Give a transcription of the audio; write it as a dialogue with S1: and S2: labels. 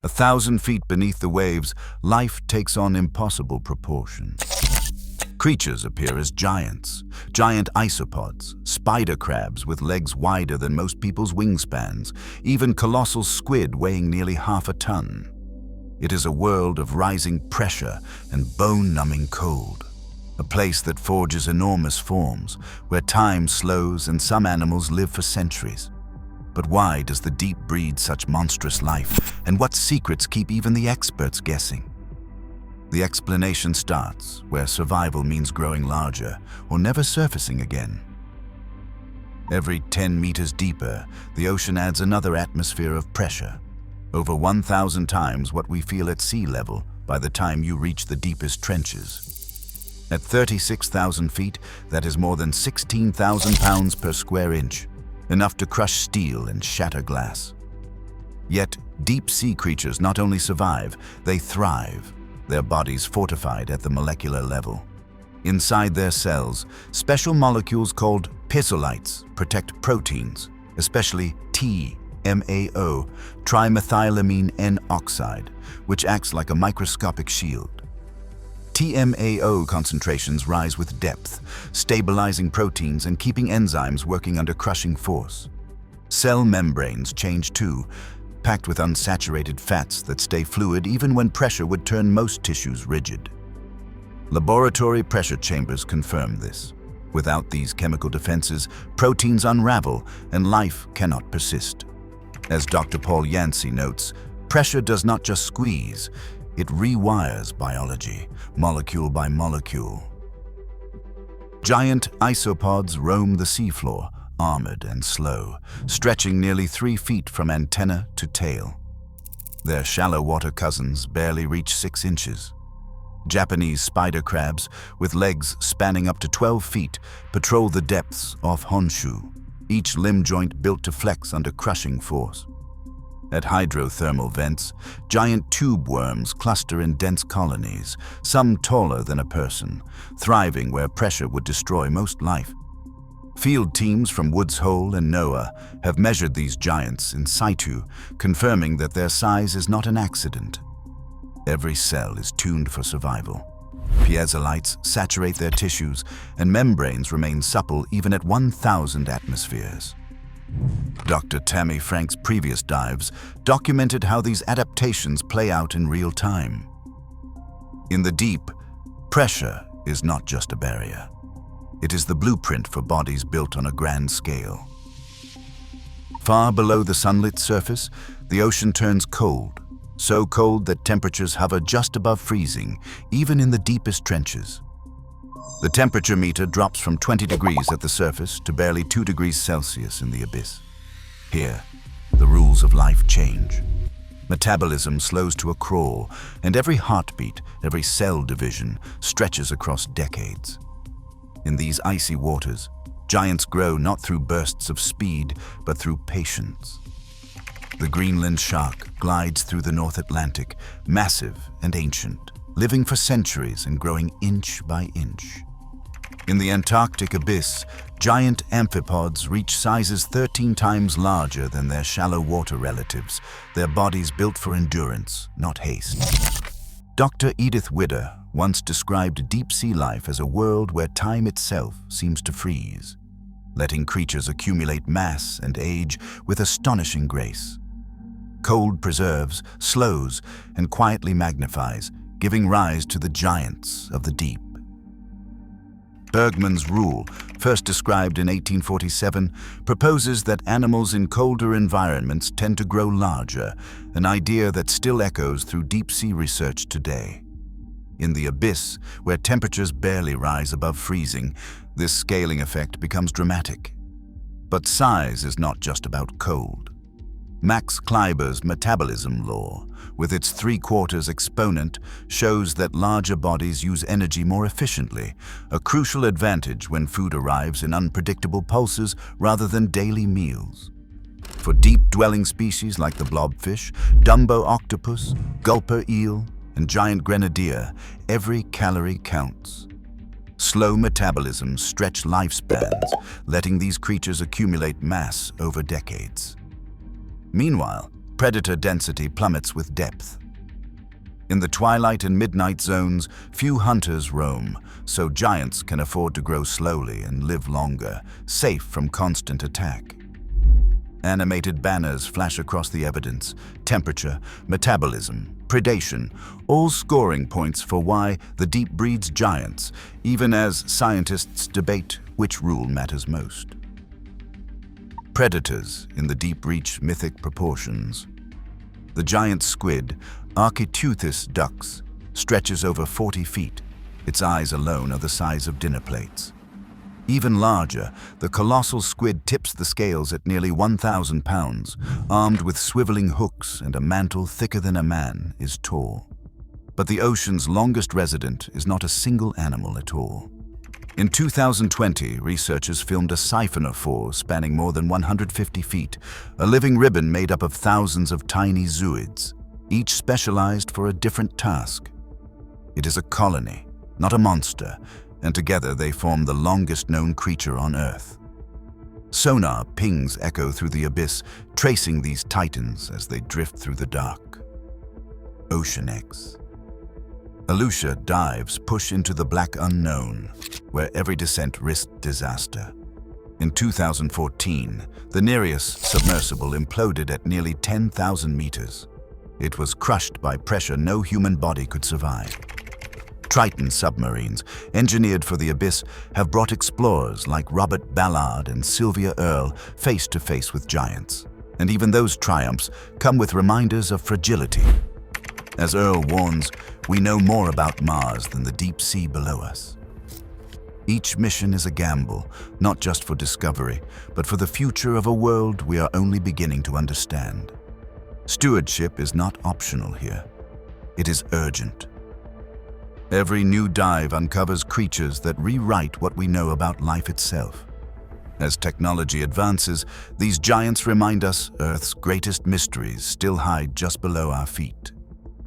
S1: 1,000 feet beneath the waves, life takes on impossible proportions. Creatures appear as giants, giant isopods, spider crabs with legs wider than most people's wingspans, even colossal squid weighing nearly half a ton. It is a world of rising pressure and bone-numbing cold, a place that forges enormous forms, where time slows and some animals live for centuries. But why does the deep breed such monstrous life, and what secrets keep even the experts guessing? The explanation starts where survival means growing larger or never surfacing again. Every 10 meters deeper, the ocean adds another atmosphere of pressure, over 1,000 times what we feel at sea level by the time you reach the deepest trenches. At 36,000 feet, that is more than 16,000 pounds per square inch, enough to crush steel and shatter glass. Yet, deep-sea creatures not only survive, they thrive, their bodies fortified at the molecular level. Inside their cells, special molecules called piezolites protect proteins, especially TMAO, trimethylamine N-oxide, which acts like a microscopic shield. TMAO concentrations rise with depth, stabilizing proteins and keeping enzymes working under crushing force. Cell membranes change too, packed with unsaturated fats that stay fluid even when pressure would turn most tissues rigid. Laboratory pressure chambers confirm this. Without these chemical defenses, proteins unravel and life cannot persist. As Dr. Paul Yancey notes, pressure does not just squeeze, it rewires biology, molecule by molecule. Giant isopods roam the seafloor, armored and slow, stretching nearly 3 feet from antenna to tail. Their shallow water cousins barely reach 6 inches. Japanese spider crabs, with legs spanning up to 12 feet, patrol the depths off Honshu, each limb joint built to flex under crushing force. At hydrothermal vents, giant tube worms cluster in dense colonies, some taller than a person, thriving where pressure would destroy most life. Field teams from Woods Hole and NOAA have measured these giants in situ, confirming that their size is not an accident. Every cell is tuned for survival. Piezolites saturate their tissues, and membranes remain supple even at 1,000 atmospheres. Dr. Tammy Frank's previous dives documented how these adaptations play out in real time. In the deep, pressure is not just a barrier. It is the blueprint for bodies built on a grand scale. Far below the sunlit surface, the ocean turns cold, so cold that temperatures hover just above freezing, even in the deepest trenches. The temperature meter drops from 20 degrees at the surface to barely 2 degrees Celsius in the abyss. Here, the rules of life change. Metabolism slows to a crawl, and every heartbeat, every cell division stretches across decades. In these icy waters, giants grow not through bursts of speed, but through patience. The Greenland shark glides through the North Atlantic, massive and ancient, living for centuries and growing inch by inch. In the Antarctic abyss, giant amphipods reach sizes 13 times larger than their shallow water relatives, their bodies built for endurance, not haste. Dr. Edith Widder once described deep-sea life as a world where time itself seems to freeze, letting creatures accumulate mass and age with astonishing grace. Cold preserves, slows, and quietly magnifies, giving rise to the giants of the deep. Bergman's rule, first described in 1847, proposes that animals in colder environments tend to grow larger, an idea that still echoes through deep-sea research today. In the abyss, where temperatures barely rise above freezing, this scaling effect becomes dramatic. But size is not just about cold. Max Kleiber's metabolism law, with its 3/4 exponent, shows that larger bodies use energy more efficiently, a crucial advantage when food arrives in unpredictable pulses rather than daily meals. For deep-dwelling species like the blobfish, Dumbo octopus, gulper eel, and giant grenadier, every calorie counts. Slow metabolisms stretch lifespans, letting these creatures accumulate mass over decades. Meanwhile, Predator density plummets with depth. In the twilight and midnight zones, few hunters roam, so giants can afford to grow slowly and live longer, safe from constant attack. Animated banners flash across the evidence: temperature, metabolism, predation, all scoring points for why the deep breeds giants, even as scientists debate which rule matters most. Predators in the deep reach mythic proportions. The giant squid, Architeuthis dux, stretches over 40 feet. Its eyes alone are the size of dinner plates. Even larger, the colossal squid tips the scales at nearly 1,000 pounds, armed with swiveling hooks and a mantle thicker than a man, is tall. But the ocean's longest resident is not a single animal at all. In 2020, researchers filmed a siphonophore spanning more than 150 feet, a living ribbon made up of thousands of tiny zooids, each specialized for a different task. It is a colony, not a monster, and together they form the longest known creature on Earth. Sonar pings echo through the abyss, tracing these titans as they drift through the dark. Ocean X. Aleutian dives push into the black unknown, where every descent risked disaster. In 2014, the Nereus submersible imploded at nearly 10,000 meters. It was crushed by pressure no human body could survive. Triton submarines, engineered for the abyss, have brought explorers like Robert Ballard and Sylvia Earle face to face with giants. And even those triumphs come with reminders of fragility. As Earle warns, we know more about Mars than the deep sea below us. Each mission is a gamble, not just for discovery, but for the future of a world we are only beginning to understand. Stewardship is not optional here. It is urgent. Every new dive uncovers creatures that rewrite what we know about life itself. As technology advances, these giants remind us Earth's greatest mysteries still hide just below our feet.